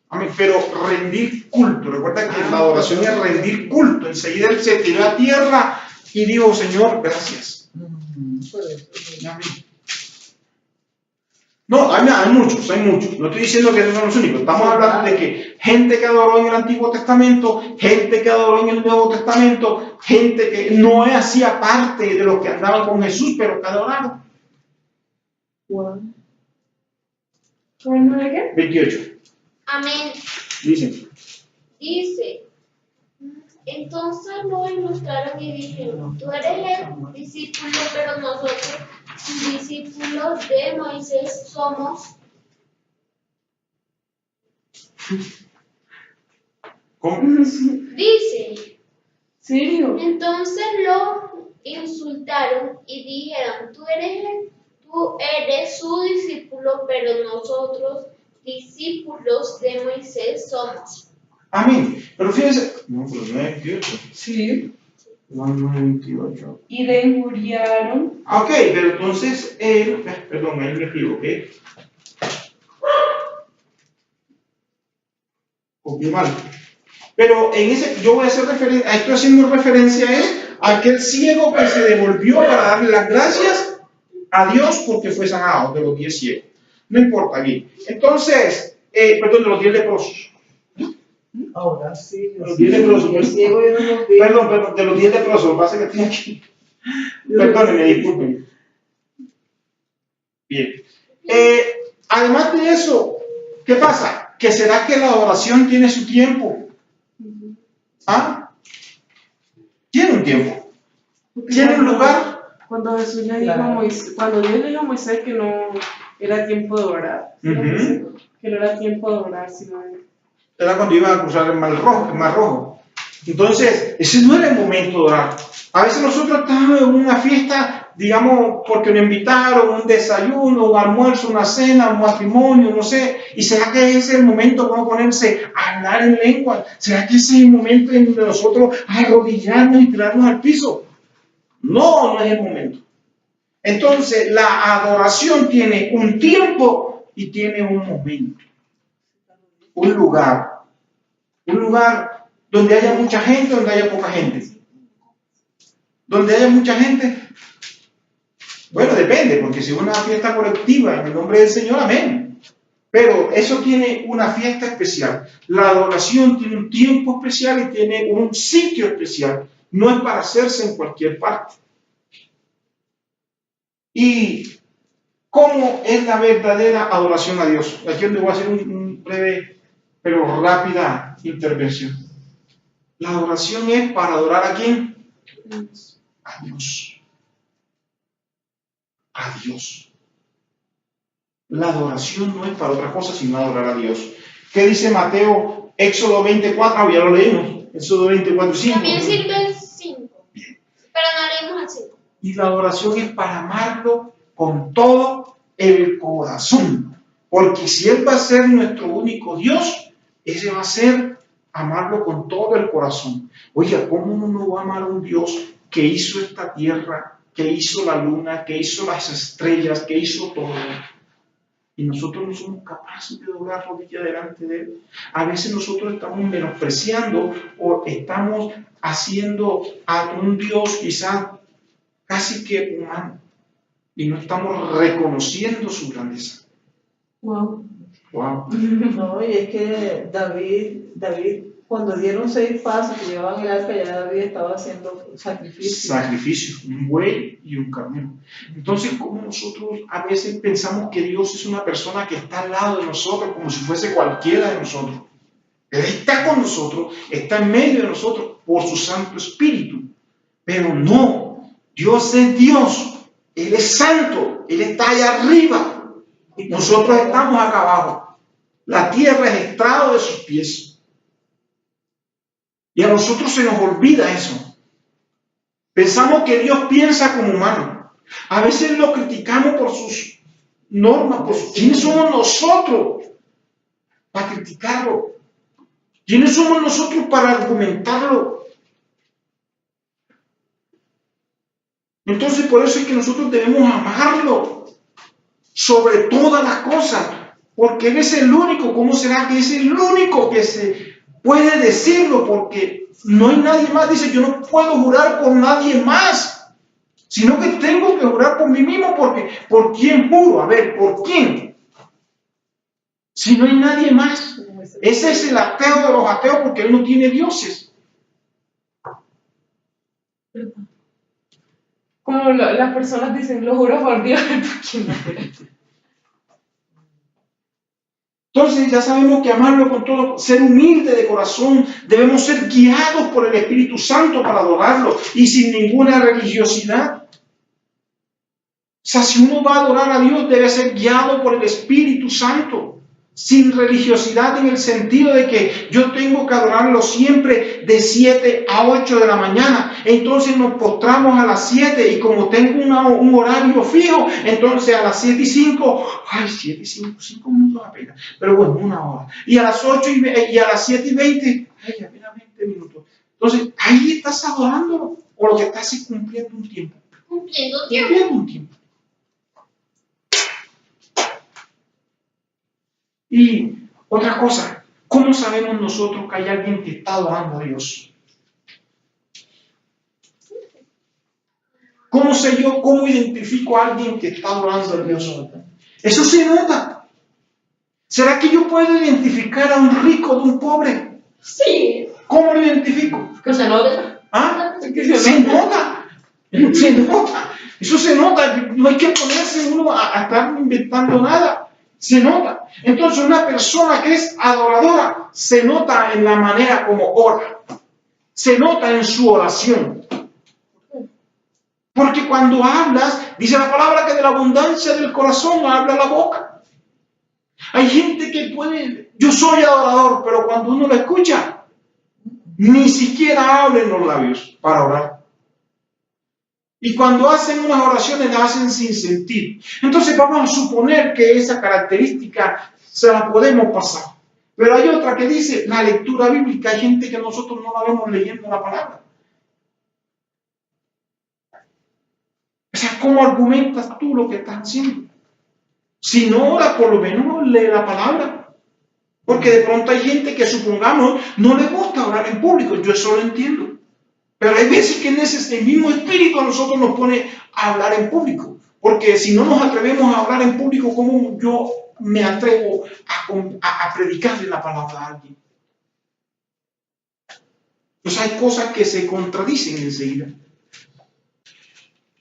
Amén, pero rendir culto. Recuerda que la adoración es rendir culto. Enseguida él se tiró a tierra y dijo, Señor, gracias. Amén. No, hay muchos. No estoy diciendo que esos son los únicos. Estamos hablando de que gente que adoró en el Antiguo Testamento, gente que adoró en el Nuevo Testamento, gente que no hacía parte de los que andaban con Jesús, pero que adoraron. Juan. ¿Juan 9 qué? 28. Amén. Dice. Entonces lo ilustraron y dijeron, tú eres el discípulo, pero nosotros discípulos de Moisés somos. ¿Cómo? Dice, ¿Serio? entonces lo insultaron y dijeron, tú eres su discípulo, pero nosotros discípulos de Moisés somos. Amén. Pero fíjense, no, pero no es 28. Sí. No, no es 28. Y le injuriaron. Ok, pero entonces él, perdón, él me equivoqué. Copié mal. Pero en ese, yo voy a hacer referencia, estoy haciendo referencia a él, a aquel ciego que se devolvió para darle las gracias a Dios porque fue sanado de los 10 ciegos. No importa, bien. Entonces, perdón, de los 10 leprosos. Ahora sí. Los 10 leprosos. El ciego yo no lo vi. Perdón, de los 10 leprosos, lo que pasa es que estoy aquí. Perdónenme, disculpen. Bien. Además de eso, ¿qué pasa? ¿Que será que la adoración tiene su tiempo? ¿Ah? Tiene un tiempo. Tiene un lugar. Cuando Jesús le dijo a Moisés, cuando Dios le dijo a Moisés que no era tiempo de orar, ¿sí lo dice? Que no era tiempo de orar, sino Era cuando iban a cruzar el Mar Rojo. Entonces, ese no era el momento de orar. A veces nosotros estamos en una fiesta, digamos, porque nos invitaron, un desayuno, un almuerzo, una cena, un matrimonio, no sé. ¿Y será que ese es el momento para ponerse a hablar en lengua? ¿Será que ese es el momento en donde nosotros arrodillarnos y tirarnos al piso? No, no es el momento. Entonces, la adoración tiene un tiempo y tiene un momento. Un lugar donde haya mucha gente, donde haya poca gente. Donde haya mucha gente, bueno, depende, porque si es una fiesta colectiva en el nombre del Señor, amén. Pero eso tiene una fiesta especial. La adoración tiene un tiempo especial y tiene un sitio especial. No es para hacerse en cualquier parte. ¿Y cómo es la verdadera adoración a Dios? Aquí donde voy a hacer un breve, pero rápida intervención. La adoración es para adorar ¿a quién? A Dios. A Dios. La adoración no es para otra cosa sino adorar a Dios. ¿Qué dice Mateo? Éxodo 24, ya lo leímos. Éxodo 24, 5. También sirve el 5, pero no leímos el 5. Y la adoración es para amarlo con todo el corazón. Porque si Él va a ser nuestro único Dios, ese va a ser amarlo con todo el corazón. Oiga, ¿cómo uno no va a amar a un Dios que hizo esta tierra, que hizo la luna, que hizo las estrellas, que hizo todo? Y nosotros no somos capaces de doblar rodillas delante de Él. A veces nosotros estamos menospreciando o estamos haciendo a un Dios quizás casi que humano y no estamos reconociendo su grandeza. wow. Wow. No, y es que David, cuando dieron 6 pasos que llevaban el arca, ya David estaba haciendo Sacrificio, un buey y un carnero. Entonces, ¿cómo nosotros a veces pensamos que Dios es una persona que está al lado de nosotros como si fuese cualquiera de nosotros? Él está con nosotros, está en medio de nosotros por su Santo Espíritu. Pero no, Dios es Dios, Él es santo, Él está allá arriba. Y nosotros estamos acá abajo. La tierra es estrado de sus pies. Y a nosotros se nos olvida eso. Pensamos que Dios piensa como humano. A veces lo criticamos por sus normas, por sus... ¿Quiénes somos nosotros para criticarlo? ¿Quiénes somos nosotros para argumentarlo? Entonces, por eso es que nosotros debemos amarlo sobre todas las cosas, porque Él es el único. ¿Cómo será que es el único que se puede decirlo? Porque no hay nadie más. Dice, yo no puedo jurar por nadie más, sino que tengo que jurar por mí mismo, porque ¿por quién juro? A ver, ¿por quién? Si no hay nadie más. Ese es el ateo de los ateos, porque él no tiene dioses. Como las personas dicen, lo juro por Dios, porque no. Entonces ya sabemos que amarlo con todo, ser humilde de corazón, debemos ser guiados por el Espíritu Santo para adorarlo y sin ninguna religiosidad. O sea, si uno va a adorar a Dios, debe ser guiado por el Espíritu Santo. sin religiosidad en el sentido de que yo tengo que adorarlo siempre de 7 a 8 de la mañana. Entonces nos postramos a las 7 y como tengo un horario fijo, entonces a las 7 y 5, 7 y 5, 5 minutos apenas, pero bueno, una hora. Y a las 8 y a las 7 y 20, apenas 20 minutos. Entonces ahí estás adorándolo o lo que estás es cumpliendo un tiempo. Cumpliendo Un tiempo. Y otra cosa, ¿cómo sabemos nosotros que hay alguien que está adorando a Dios? ¿Cómo sé yo, cómo identifico a alguien que está adorando a Dios? Eso se nota. ¿Será que yo puedo identificar a un rico de un pobre? Sí. ¿Cómo lo identifico? Que se nota. ¿Ah? Que Se nota. Se nota. Eso se nota. No hay que ponerse uno a estar inventando nada. Se nota. Entonces una persona que es adoradora se nota en la manera como ora. Se nota en su oración. Porque cuando hablas, dice la palabra que de la abundancia del corazón habla la boca. Hay gente que puede, yo soy adorador, pero cuando uno lo escucha, ni siquiera habla en los labios para orar. Y cuando hacen unas oraciones, las hacen sin sentido. Entonces vamos a suponer que esa característica se la podemos pasar. Pero hay otra que dice, la lectura bíblica, hay gente que nosotros no la vemos leyendo la palabra. O sea, ¿cómo argumentas tú lo que estás haciendo? Si no ora, por lo menos lee la palabra. Porque de pronto hay gente que, supongamos, no le gusta orar en público. Yo eso lo entiendo. Pero hay veces que en el mismo espíritu a nosotros nos pone a hablar en público. Porque si no nos atrevemos a hablar en público, ¿cómo yo me atrevo a predicarle la palabra a alguien? Pues hay cosas que se contradicen enseguida.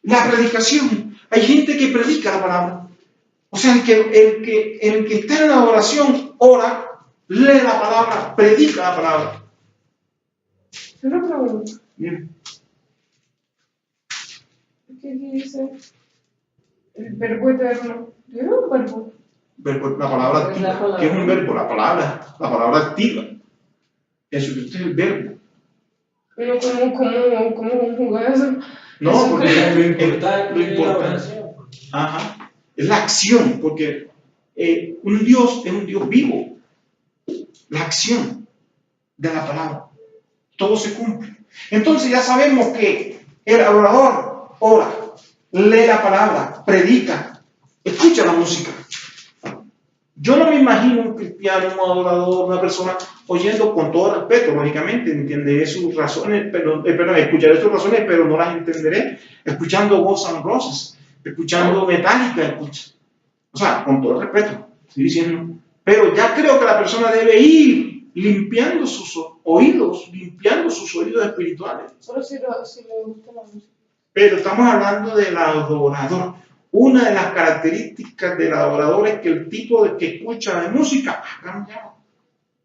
La predicación. Hay gente que predica la palabra. O sea, el que está en la oración, ora, lee la palabra, predica la palabra. Una pregunta. Bien. ¿Qué dice? El verbo eterno. ¿Es un verbo? La palabra activa. ¿Qué es un verbo? La palabra activa. Eso es el verbo. Pero ¿cómo conjugar eso? No, Eso porque Lo importante lo importante. Ajá. Es la acción, porque un Dios es un Dios vivo. La acción de la palabra. Todo se cumple. Entonces ya sabemos que el adorador ora, lee la palabra, predica, escucha la música. Yo no me imagino un cristiano, un adorador, una persona oyendo con todo respeto, lógicamente, entenderé sus razones, escucharé sus razones, pero no las entenderé. Escuchando Guns N' Roses, escuchando Metallica, o sea, con todo respeto, estoy diciendo. Pero ya creo que la persona debe ir limpiando sus oídos espirituales. Solo si le gusta la música. Pero estamos hablando del adorador. Una de las características del adorador es que el tipo de que escucha de música ha cambiado.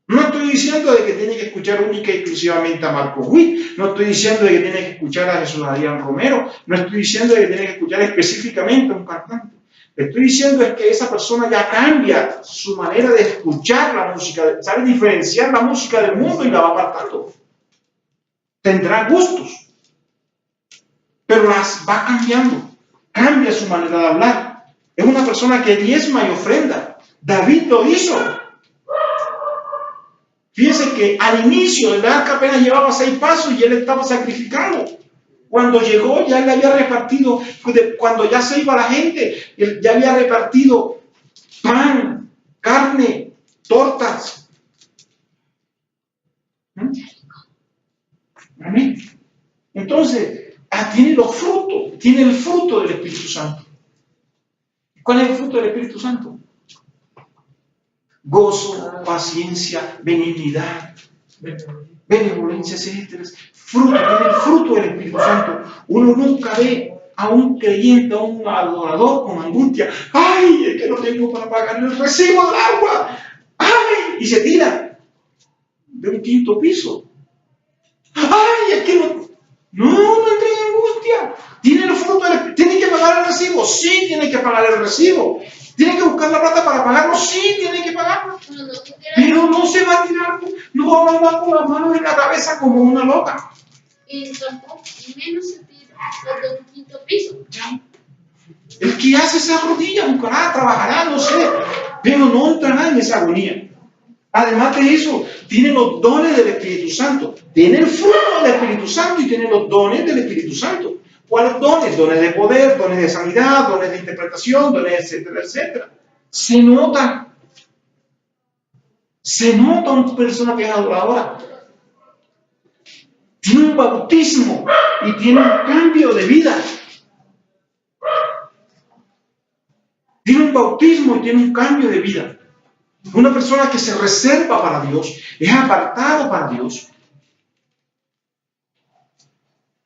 No estoy diciendo de que tiene que escuchar única y exclusivamente a Marco Witt, no estoy diciendo de que tiene que escuchar a Jesús Adrián Romero, no estoy diciendo de que tiene que escuchar específicamente a un cantante. Lo que estoy diciendo es que esa persona ya cambia su manera de escuchar la música, sabe diferenciar la música del mundo y la va apartando. Tendrá gustos, pero las va cambiando. Cambia su manera de hablar. Es una persona que diezma y ofrenda. David lo hizo. Fíjense que al inicio el arca apenas llevaba 6 pasos y él estaba sacrificando. Cuando llegó ya le había repartido, cuando ya se iba la gente, él ya había repartido pan, carne, tortas. Amén. Entonces, tiene los frutos, tiene el fruto del Espíritu Santo. ¿Cuál es el fruto del Espíritu Santo? Gozo, paciencia, benignidad, benevolencia, etc. Fruto, tiene el fruto del Espíritu Santo. Uno nunca ve a un creyente, a un adorador con angustia. ¡Ay, es que no tengo para pagar el recibo del agua! ¡Ay! Y se tira de un 5º piso. ¡Ay, es que no! No tiene angustia. Tiene el fruto del Espíritu. ¿Tiene que pagar el recibo? Sí, tiene que pagar el recibo. ¿Tiene que buscar la plata para pagarlo? Sí, tiene que pagarlo. Pero no se va a tirar, no va a andar con las manos en la cabeza como una loca. Y tampoco, menos se tira desde un quinto piso. Ya. El que hace esa rodilla buscará, trabajará, no sé, pero no entrará en esa agonía. Además de eso, tiene los dones del Espíritu Santo. Tiene el fruto del Espíritu Santo y tiene los dones del Espíritu Santo. ¿Cuáles dones? Dones de poder, dones de sanidad, dones de interpretación, dones, etcétera, etcétera. Se nota una persona que es adoradora. Tiene un bautismo y tiene un cambio de vida. Tiene un bautismo y tiene un cambio de vida. Una persona que se reserva para Dios, es apartado para Dios.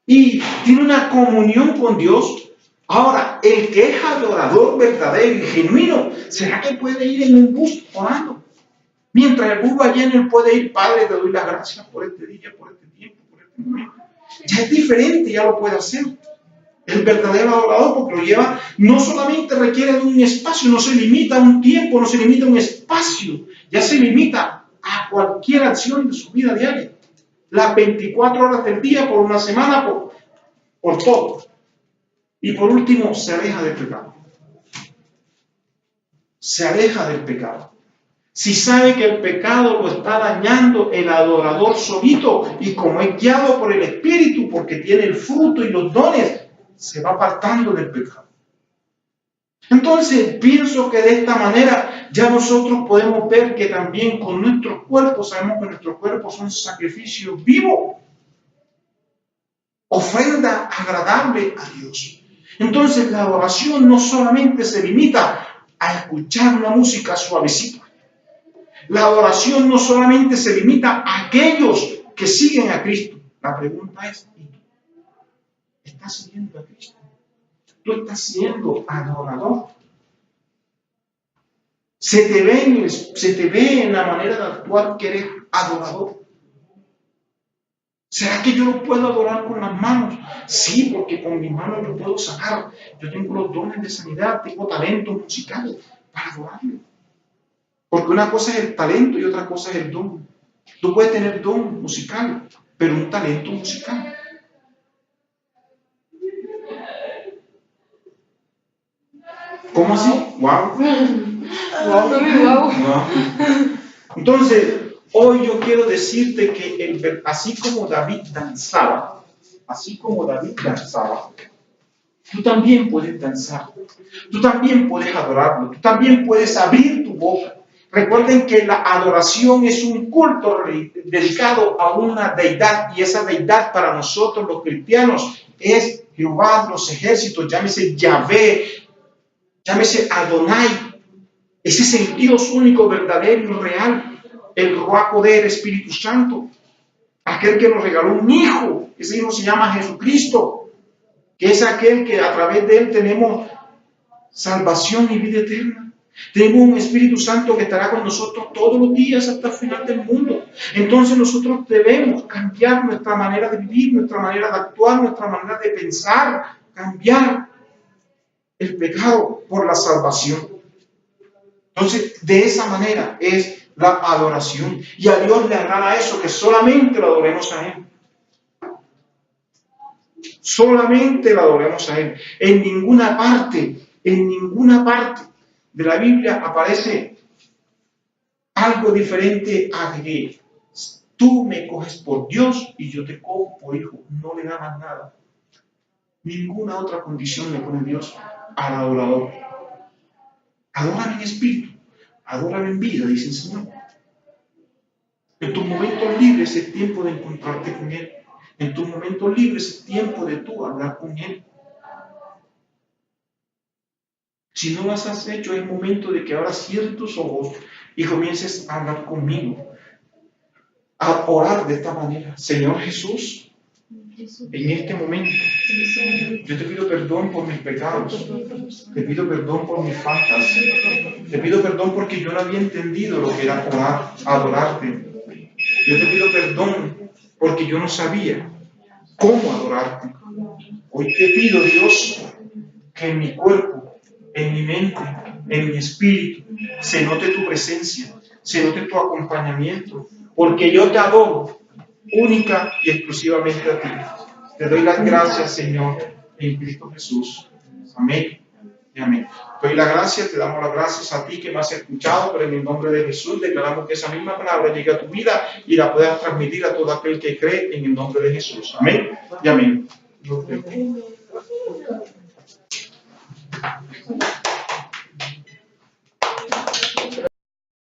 Y tiene una comunión con Dios. Ahora, el que es adorador verdadero y genuino, ¿será que puede ir en un bus orando? Mientras el bus va lleno, él puede ir, Padre, te doy las gracias por este día, por este tiempo, por este momento. Ya es diferente, ya lo puede hacer. El verdadero adorador, porque lo lleva, no solamente requiere de un espacio, no se limita a un tiempo, no se limita a un espacio, ya se limita a cualquier acción de su vida diaria. Las 24 horas del día, por una semana, por todo. Y por último, se aleja del pecado. Se aleja del pecado. Si sabe que el pecado lo está dañando, el adorador solito, y como es guiado por el Espíritu, porque tiene el fruto y los dones, se va apartando del pecado. Entonces, pienso que de esta manera ya nosotros podemos ver que también con nuestros cuerpos, sabemos que nuestros cuerpos son sacrificios vivos, ofrenda agradable a Dios. Entonces, la adoración no solamente se limita a escuchar una música suavecita. La adoración no solamente se limita a aquellos que siguen a Cristo. La pregunta es, ¿y tú? ¿Estás siguiendo a Cristo? ¿Tú estás siendo adorador? Se te ve en la manera de actuar que eres adorador. ¿Será que yo lo puedo adorar con las manos? Sí, porque con mis manos yo puedo sanar. Yo tengo los dones de sanidad, tengo talentos musicales para adorarlo. Porque una cosa es el talento y otra cosa es el don. Tú puedes tener don musical, pero un talento musical. ¿Cómo así? ¡Wow! No. Entonces, hoy yo quiero decirte que así como David danzaba, tú también puedes danzar, tú también puedes adorarlo, tú también puedes abrir tu boca. Recuerden que la adoración es un culto dedicado a una deidad, y esa deidad para nosotros los cristianos es Jehová de los ejércitos, llámese Yahvé, llámese Adonai. Ese es el Dios único, verdadero y real, el Ruach Poder, Espíritu Santo, aquel que nos regaló un hijo. Ese hijo se llama Jesucristo, que es aquel que a través de él tenemos salvación y vida eterna. Tenemos un Espíritu Santo que estará con nosotros todos los días hasta el final del mundo. Entonces nosotros debemos cambiar nuestra manera de vivir, nuestra manera de actuar, nuestra manera de pensar, cambiar el pecado por la salvación. Entonces, de esa manera es la adoración. Y a Dios le agrada eso, que solamente lo adoremos a Él. Solamente lo adoremos a Él. En ninguna parte de la Biblia aparece algo diferente a que tú me coges por Dios y yo te cojo por hijo. No le da más nada. Ninguna otra condición le pone Dios al adorador. Adórame en espíritu, adórame en vida, dice el Señor. En tus momentos libres es tiempo de encontrarte con Él. En tus momentos libres es tiempo de tú hablar con Él. Si no lo has hecho, es momento de que ahora cierres tus ojos y comiences a hablar conmigo, a orar de esta manera. Señor Jesús, en este momento, yo te pido perdón por mis pecados, te pido perdón por mis faltas, te pido perdón porque yo no había entendido lo que era orar, adorarte. Yo te pido perdón porque yo no sabía cómo adorarte. Hoy te pido, Dios, que en mi cuerpo, en mi mente, en mi espíritu, se note tu presencia, se note tu acompañamiento, porque yo te adoro única y exclusivamente a ti. Te doy las gracias, Señor, en Cristo Jesús. Amén y amén. Te doy las gracias, te damos las gracias a ti que me has escuchado, pero en el nombre de Jesús declaramos que esa misma palabra llegue a tu vida y la puedas transmitir a todo aquel que cree en el nombre de Jesús. Amén y amén.